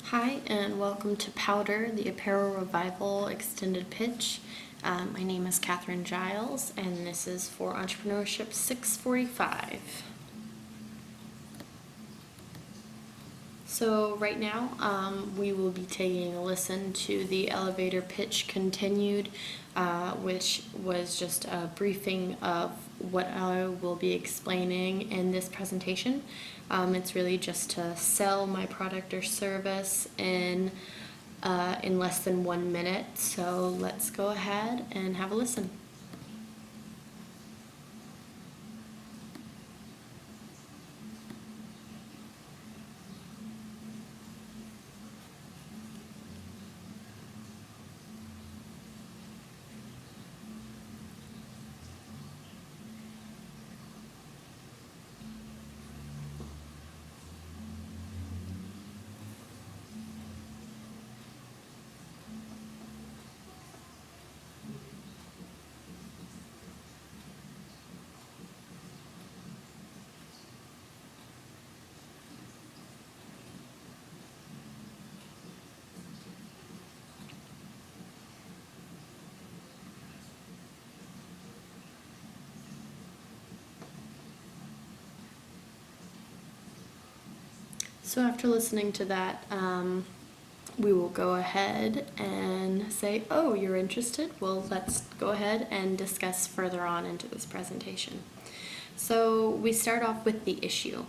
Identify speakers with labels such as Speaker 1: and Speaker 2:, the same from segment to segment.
Speaker 1: Hi, and welcome to Powder, the Apparel Revival Extended Pitch. My name is Katherine Giles, and this is for Entrepreneurship 645. So right now, we will be taking a listen to the elevator pitch continued, which was just a briefing of what I will be explaining in this presentation. It's really just to sell my product or service in less than 1 minute. So let's go ahead and have a listen. So after listening to that, we will go ahead and say, oh, you're interested? Well, let's go ahead and discuss further on into this presentation. So we start off with the issue.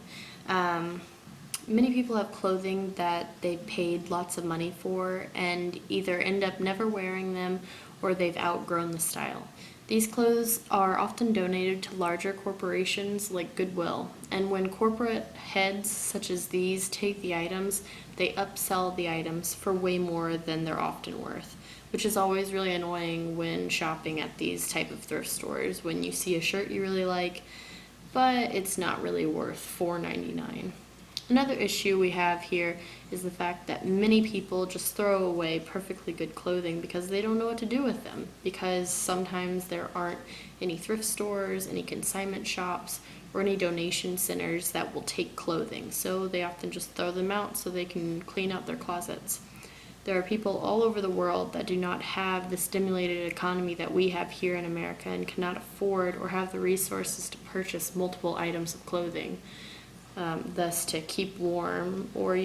Speaker 1: Many people have clothing that they paid lots of money for and either end up never wearing them or they've outgrown the style. These clothes are often donated to larger corporations like Goodwill, and when corporate heads such as these take the items, they upsell the items for way more than they're often worth, which is always really annoying when shopping at these type of thrift stores when you see a shirt you really like, but it's not really worth $4.99. Another issue we have here is the fact that many people just throw away perfectly good clothing because they don't know what to do with them, because sometimes there aren't any thrift stores, any consignment shops, or any donation centers that will take clothing, so they often just throw them out so they can clean out their closets. There are people all over the world that do not have the stimulated economy that we have here in America and cannot afford or have the resources to purchase multiple items of clothing. Thus to keep warm or,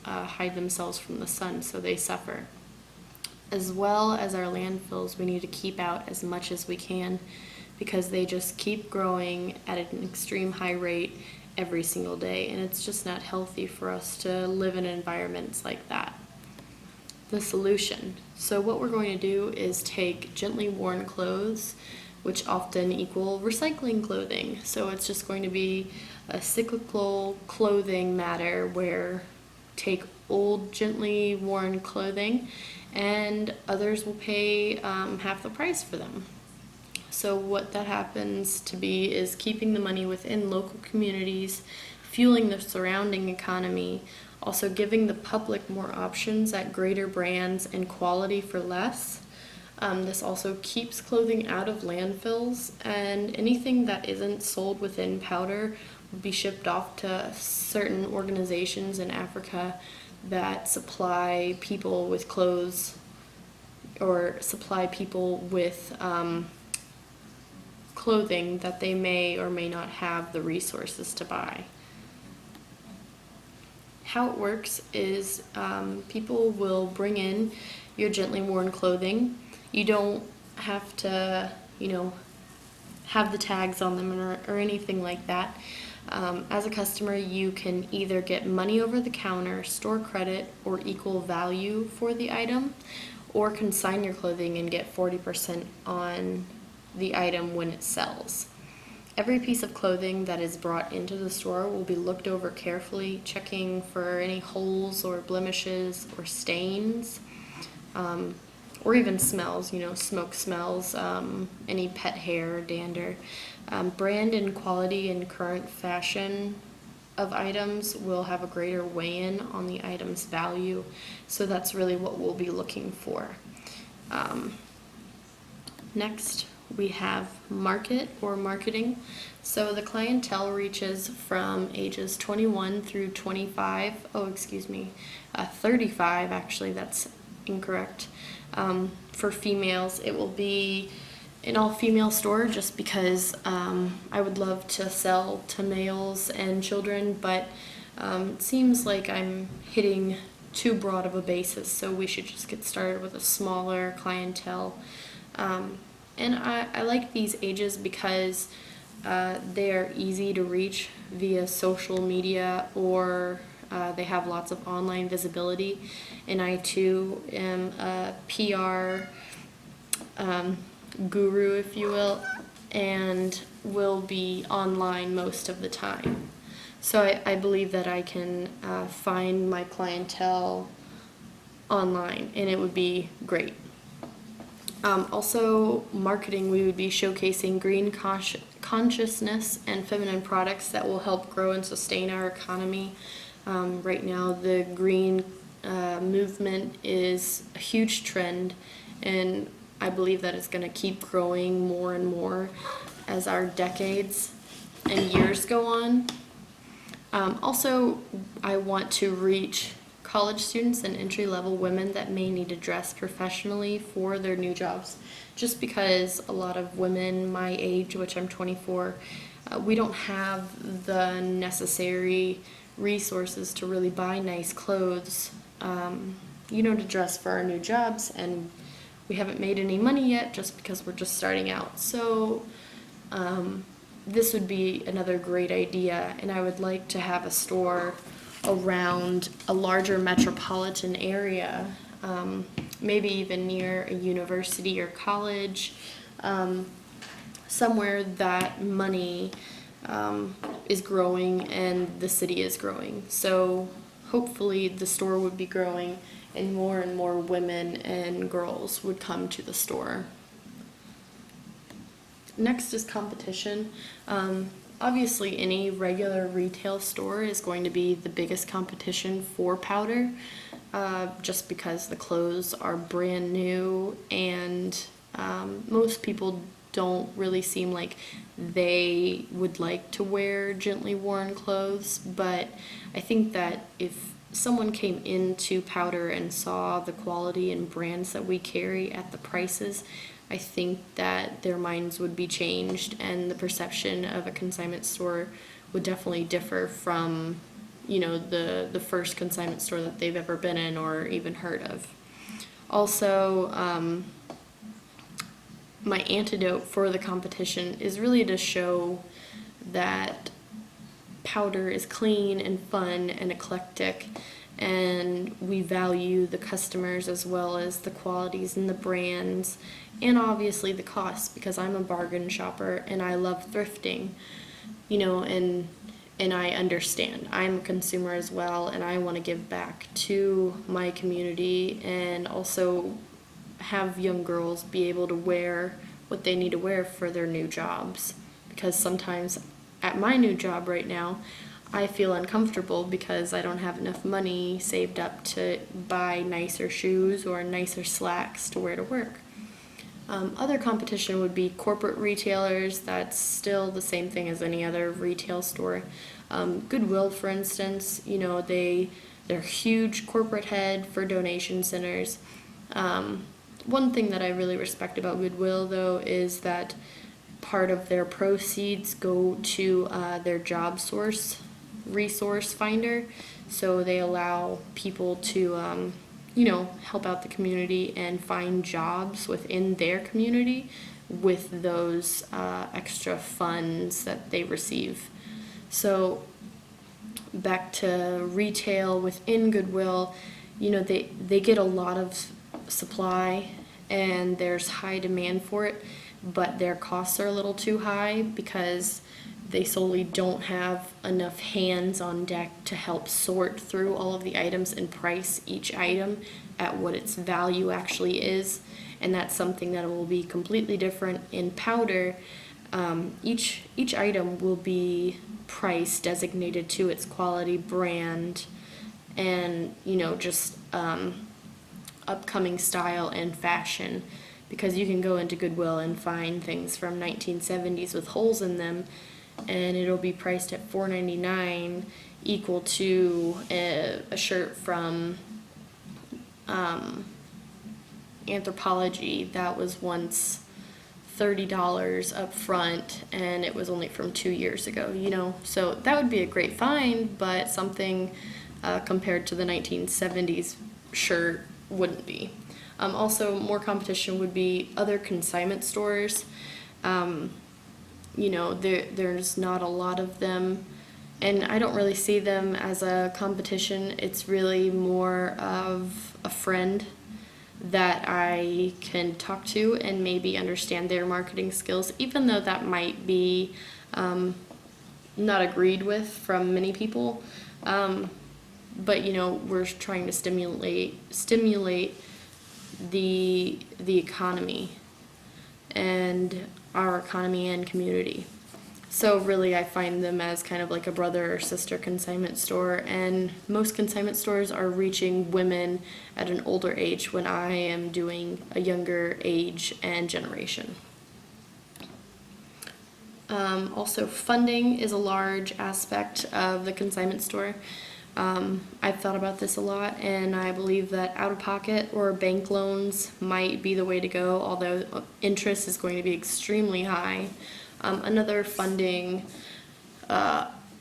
Speaker 1: hide themselves from the sun so they suffer. As well as our landfills, we need to keep out as much as we can because they just keep growing at an extreme high rate every single day, and it's just not healthy for us to live in environments like that. The solution. So what we're going to do is take gently worn clothes, which often equal recycling clothing. So it's just going to be a cyclical clothing matter where take old gently worn clothing and others will pay half the price for them. So what that happens to be is keeping the money within local communities, fueling the surrounding economy, also giving the public more options at greater brands and quality for less. This also keeps clothing out of landfills, and anything that isn't sold within Powder will be shipped off to certain organizations in Africa that supply people with clothes or supply people with clothing that they may or may not have the resources to buy. How it works is people will bring in your gently worn clothing. You don't have to, have the tags on them or anything like that. As a customer, you can either get money over the counter, store credit, or equal value for the item, or consign your clothing and get 40% on the item when it sells. Every piece of clothing that is brought into the store will be looked over carefully, checking for any holes or blemishes or stains, or even smells, smoke smells, any pet hair or dander. Brand and quality and current fashion of items will have a greater weigh-in on the item's value, so that's really what we'll be looking for. Next, we have market or marketing. So the clientele reaches from ages 21 through 25. 35 actually, that's incorrect. For females, it will be an all-female store just because I would love to sell to males and children, but it seems like I'm hitting too broad of a basis, so we should just get started with a smaller clientele. And I like these ages because they are easy to reach via social media, or they have lots of online visibility. And I too am a PR guru, if you will, and will be online most of the time. So I believe that I can find my clientele online, and it would be great. Also, marketing, we would be showcasing green consciousness and feminine products that will help grow and sustain our economy. Right now, the green movement is a huge trend, and I believe that it's going to keep growing more and more as our decades and years go on. Also, I want to reach college students and entry-level women that may need to dress professionally for their new jobs. Just because a lot of women my age, which I'm 24, we don't have the necessary resources to really buy nice clothes, to dress for our new jobs, and we haven't made any money yet just because we're just starting out. So this would be another great idea, and I would like to have a store around a larger metropolitan area, maybe even near a university or college, somewhere that money is growing and the city is growing. So hopefully the store would be growing and more women and girls would come to the store. Next is competition. Obviously, any regular retail store is going to be the biggest competition for powder, just because the clothes are brand new, and most people don't really seem like they would like to wear gently worn clothes. But I think that if someone came into powder and saw the quality and brands that we carry at the prices, I think that their minds would be changed, and the perception of a consignment store would definitely differ from, the first consignment store that they've ever been in or even heard of. Also, my antidote for the competition is really to show that powder is clean and fun and eclectic, and we value the customers as well as the qualities and the brands, and obviously the costs, because I'm a bargain shopper and I love thrifting, and I understand. I'm a consumer as well, and I want to give back to my community and also have young girls be able to wear what they need to wear for their new jobs, because sometimes at my new job right now, I feel uncomfortable because I don't have enough money saved up to buy nicer shoes or nicer slacks to wear to work. Other competition would be corporate retailers. That's still the same thing as any other retail store. Goodwill, for instance, they're huge corporate head for donation centers. One thing that I really respect about Goodwill, though, is that part of their proceeds go to their job resource finder, so they allow people to help out the community and find jobs within their community with those extra funds that they receive. So back to retail within Goodwill, they get a lot of supply and there's high demand for it, but their costs are a little too high because they solely don't have enough hands on deck to help sort through all of the items and price each item at what its value actually is. And that's something that will be completely different in powder. Each item will be price designated to its quality, brand, and just upcoming style and fashion, because you can go into Goodwill and find things from 1970s with holes in them, and it'll be priced at $4.99, equal to a shirt from Anthropologie that was once $30 up front, and it was only from 2 years ago, you know. So that would be a great find, but something compared to the 1970s shirt wouldn't be. Also, more competition would be other consignment stores. You know, there's not a lot of them, and I don't really see them as a competition. It's really more of a friend that I can talk to and maybe understand their marketing skills, even though that might be not agreed with from many people. But you know, we're trying to stimulate the economy and our economy and community. So really, I find them as kind of like a brother or sister consignment store, and most consignment stores are reaching women at an older age when I am doing a younger age and generation. Also, funding is a large aspect of the consignment store. I've thought about this a lot, and I believe that out-of-pocket or bank loans might be the way to go, although interest is going to be extremely high. Another funding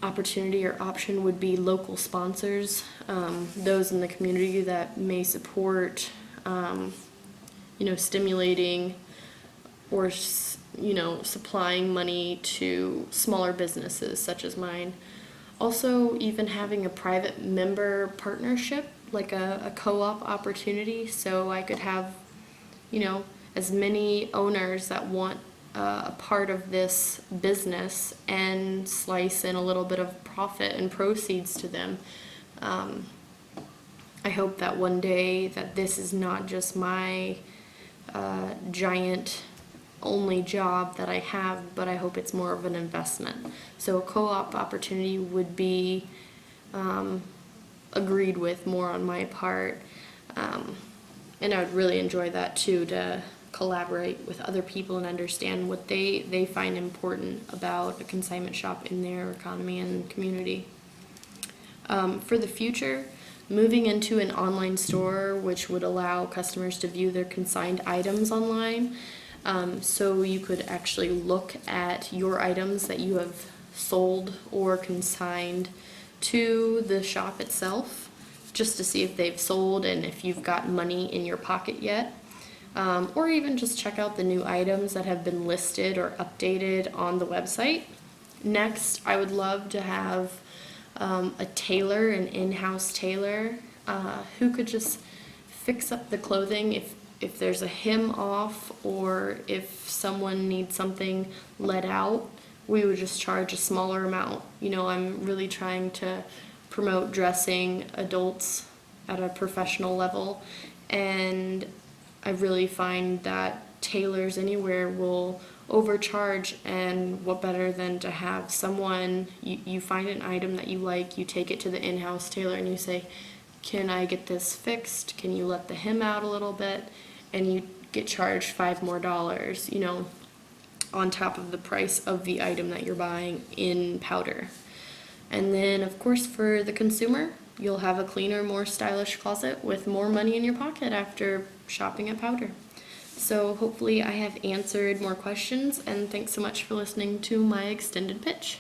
Speaker 1: opportunity or option would be local sponsors, those in the community that may support, you know, stimulating or, you know, supplying money to smaller businesses such as mine. Also, even having a private member partnership, like a co-op opportunity, so I could have, you know, as many owners that want a part of this business and slice in a little bit of profit and proceeds to them. I hope that one day that this is not just my giant only job that I have, but I hope it's more of an investment. So a co-op opportunity would be agreed with more on my part, and I would really enjoy that too, to collaborate with other people and understand what they find important about a consignment shop in their economy and community. For the future, moving into an online store which would allow customers to view their consigned items online, so you could actually look at your items that you have sold or consigned to the shop itself, just to see if they've sold and if you've got money in your pocket yet. Or even just check out the new items that have been listed or updated on the website. Next, I would love to have a tailor, an in-house tailor, who could just fix up the clothing if there's a hem off, or if someone needs something let out. We would just charge a smaller amount. You know, I'm really trying to promote dressing adults at a professional level, and I really find that tailors anywhere will overcharge, and what better than to have someone, you find an item that you like, you take it to the in-house tailor and you say, can I get this fixed? Can you let the hem out a little bit? And you get charged $5 more, you know, on top of the price of the item that you're buying in powder. And then, of course, for the consumer, you'll have a cleaner, more stylish closet with more money in your pocket after shopping at Powder. So hopefully I have answered more questions, and thanks so much for listening to my extended pitch.